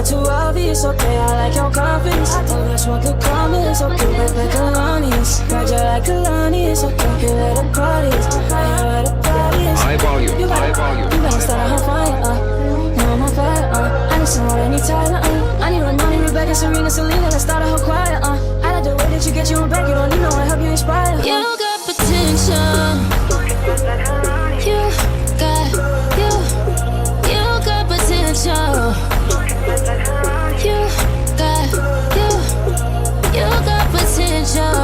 that too obvious? Okay, I like your confidence. Oh, that's what could come is. Okay, like Kalani's. Ride you like Kalani's. Okay, you let it parties. Fire at the parties. High volume, high volume. You better start a whole fire, now I'm on fire, I need someone, I need Tyler, I need Ramoni, Rebecca, Serena, Selena, let's start a whole choir, I like the way that you get your own back, you don't need no one, help you inspire. You got potential. You got potential. You got potential.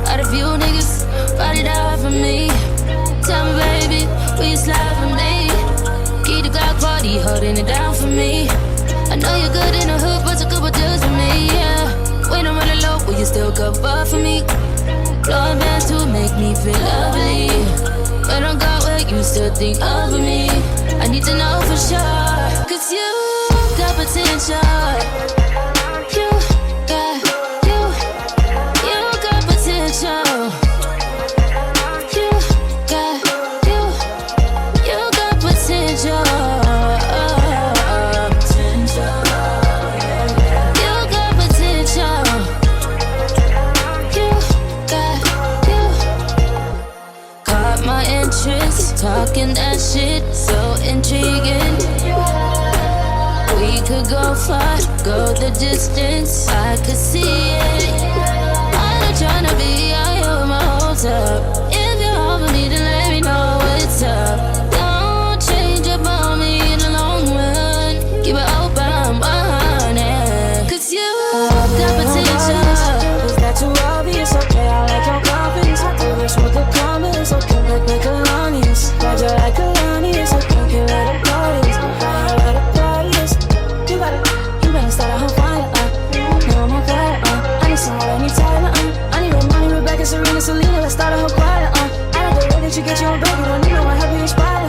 Out of you niggas, fight it out for me. Tell me, baby, will you slide for me? Keep the Glock party, holding it down for me. I know you're good in the hood, but a couple deals for me, yeah. When I'm running low, will you still cover for me? Blowing bands to make me feel lovely. When I got where you still think of me. I need to know for sure, cause you got potential. You got potential. You got potential. Talking that shit, so intriguing. We could go far, go the distance, I could see it. I'm not tryna be out here my hopes up. If you're over me, then let me know what's up. Don't change up on me in the long run. Keep it open, I'm behind it. Cause you got potential. Is that too obvious? Okay, I like your confidence. I wish with the comments, okay, like Kalani's. Ride you like Kalani's. Okay, you let it parties. Fire at the parties. You better start a whole fire, now I'm on fire, I need someone, I need Tyler, I need Ramoni, Rebecca, Serena, Selena, let's start a whole choir, I like the way that you get your own baby, don't need no one, help you inspire,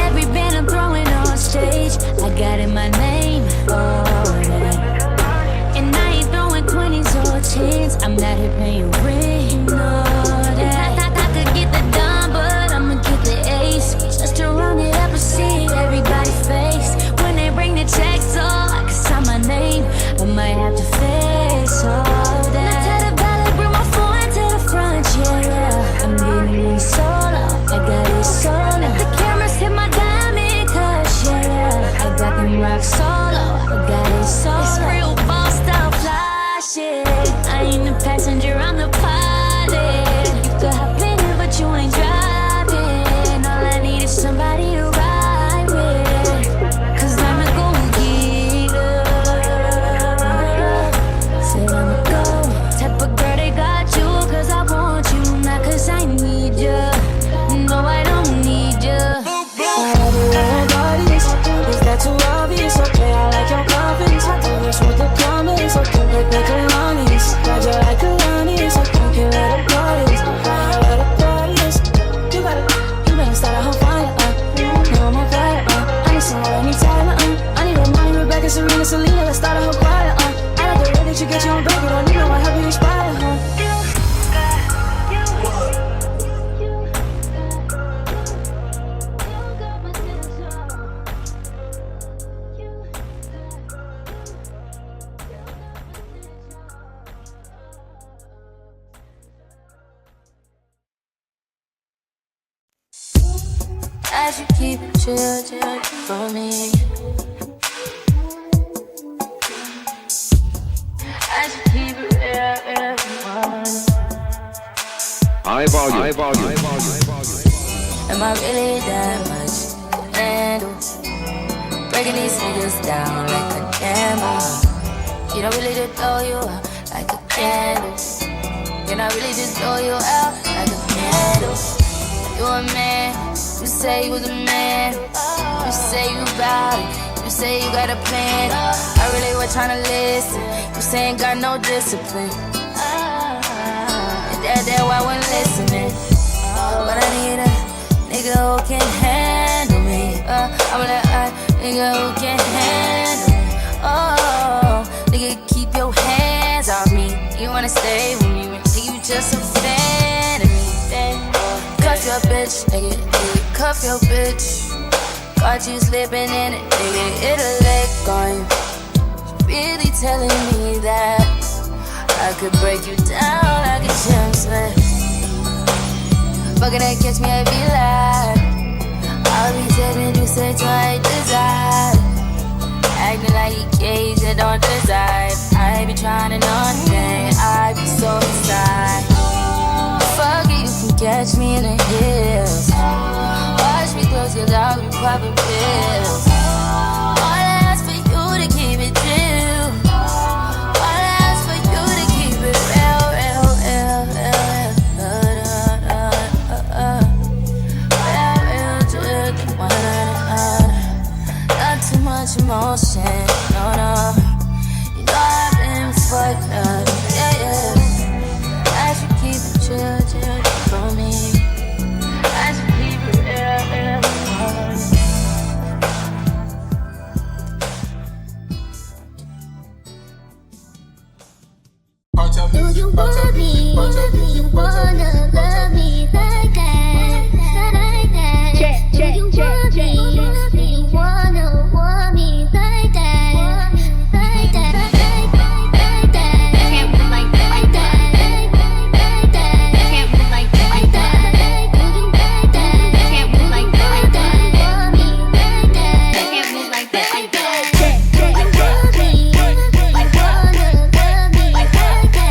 Every band I'm throwing on stage, I got in my name, oh yeah. And I ain't throwing 20s or 10s, I'm not here paying rent, no that. I could get the dime, but I'ma get the ace. Just to run it up and see everybody's face. When they bring the checks up, I can sign my name, I might have to face all that. Now tell the ballet, bring my phone to the front, yeah. I'm getting it solo, I got it solo. Let the cameras hit my diamond cush, yeah. I got them rock solo, I got it solo. It's real boss style fly shit. I ain't the passenger, I'm the pilot. You could hop in it, but you ain't driving. All I need is somebody to ride with. Cause I'm a go-getter. Said I'm a go type of girl, they got you. Cause I want you, not cause I need you. No, I don't need you. Is that too obvious? Okay, I like your confidence. I wish with the comments, okay, like Kalani's. Ride you like Kalani's. Okay, you let it parties. Fire at the parties. You better start a whole fire, now I'm on fire, I need someone, I need Tyler, I need Ramoni, Rebecca, Serena, Selena, let's start a whole choir, I like the way that you get your own baby, don't need no one, help you inspire, As you keep it chill for me. As you keep it real, everyone. High volume, high volume, high volume. Am I really that much to handle? Breaking these niggas down like a camera. You don't really just throw you out like a candle. Can I really just throw you out like a candle? You a man. You say you was a man, you say you bout it, you say you got a plan. I really was tryna listen, you say ain't got no discipline. And that's why I wasn't listening. But I need a nigga who can handle me. I'm like, nigga who can handle me. Oh, nigga keep your hands off me. You wanna stay just a fantasy. Cuff your bitch, nigga, cuff your bitch. Caught you slipping in it, nigga, hit a leg on you. Really telling me that I could break you down like a gem slam. Fucking that catch me, I be like I'll be telling you sex right desire. Acting like you caged and don't decide. I be trying to nothing, I be so inside. Fuck it, you can catch me in the hills. Watch me close cause I'll be popping pills. All I ask for you to keep it real. All I ask for you to keep it real, real, real, real, not too much emotion, no, no. You know I've been fucked up, yeah, yeah. I should keep it chill, chill for me. I should keep it real, real for me. Do you want me? Do you wanna love me like that? Like that? Do you want me? Do you wanna want me like that? Like that? Like that? Can't move like that. Like that? Like that? Can't move like that. Like that? Do you like that? Can't move like that. Like that? Want me like that? Can't move like that. Like that? Do you want me? Like wanna love me like that?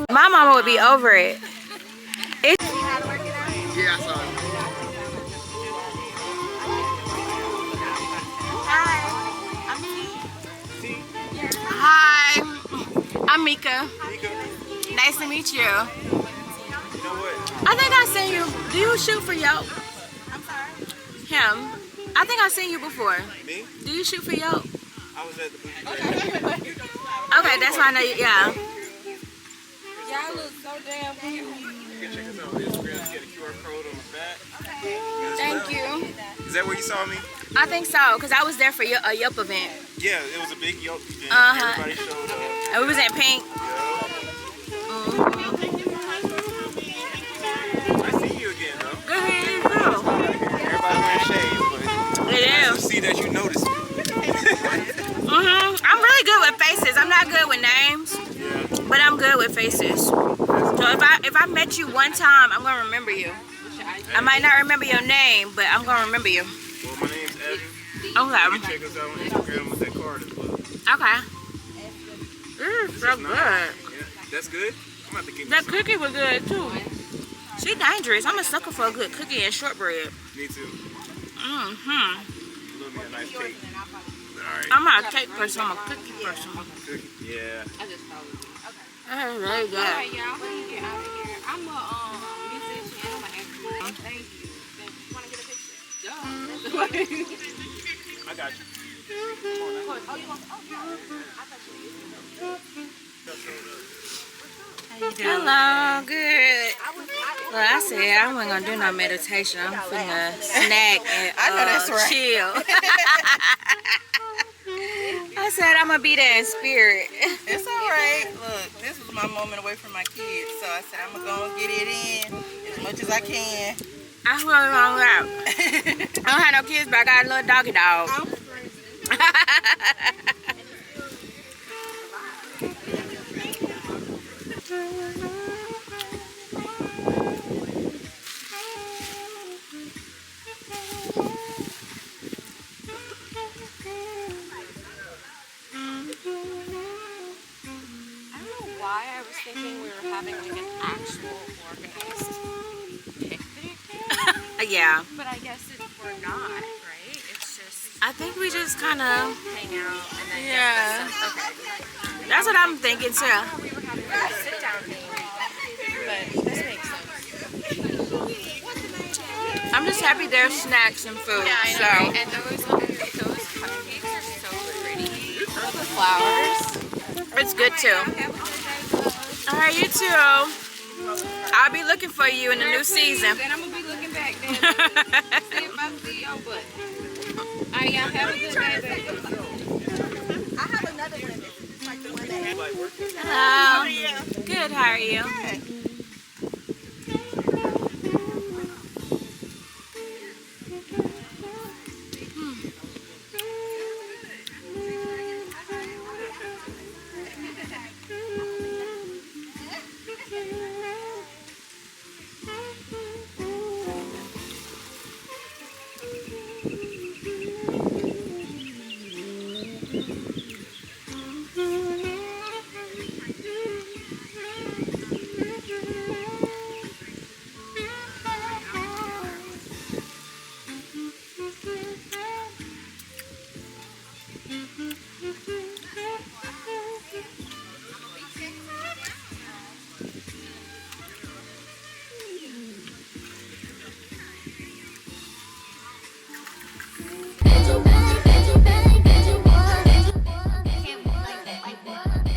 My mama would be over it. Yeah, I saw it. Hi, I'm Mika. Nice to meet you. You know what? I think I seen you. Do you shoot for Yelp? I'm sorry. Him. I think I've seen you before. Me? Do you shoot for Yelp? I was at the bougie. Okay, that's why I know you, yeah. Y'all look so damn cute. You can check us out on Instagram. Get a QR code on the back. Thank you. Is that where you saw me? I think so, because I was there for a Yup event. Yeah, it was a big Yelp event. Uh-huh. Everybody showed up. And we was in pink. I see you again, though. Good hair, you too. Everybody wearing shades, but It I is. see that you noticed me. I'm really good with faces. I'm not good with names, but I'm good with faces. So if I met you one time, I'm gonna remember you. I might not remember your name, but I'm gonna remember you. Well, my name's Evan. You Okay. can check us out on Instagram with that card as well. Okay. So good. Yeah, that's good. I'm about to get That cookie was good too. She dangerous. I'm a sucker for a good cookie and shortbread. Me too. Mm-hmm. A little bit of nice cake. Alright. I'm not a cake person. I'm a cookie person. Cookie. Yeah. That's really good. Alright, y'all. What do you get out of here? I'm a musician and I'm an actor. Thank you. You want to get a picture? I got you. Oh, you want? Oh, yeah. I thought you Hello, good. Well, I said I wasn't gonna do no meditation. I'm finna snack and chill. I said I'm gonna be there in spirit. It's all right. Look, this was my moment away from my kids, so I said I'm gonna go and get it in as much as I can. I really don't got. I don't have no kids, but I got a little doggy dog. why I was thinking we were having like an actual organized picnic. Yeah. But I guess we're not, right? It's just I think we just kind of. hang out and then Yeah. get okay. That's what I'm thinking too. We were having a sit down thing, but this makes sense. I'm just happy there's snacks and food. Yeah, I know. So. Right? And those cupcakes are so pretty. The flowers. It's good too. All right, you too. I'll be looking for you in the new season. Then I'm gonna be looking back then. See if I see your butt. Alright, y'all have a good day, baby. I have another one. It's like the one that Hello. Good. How are you?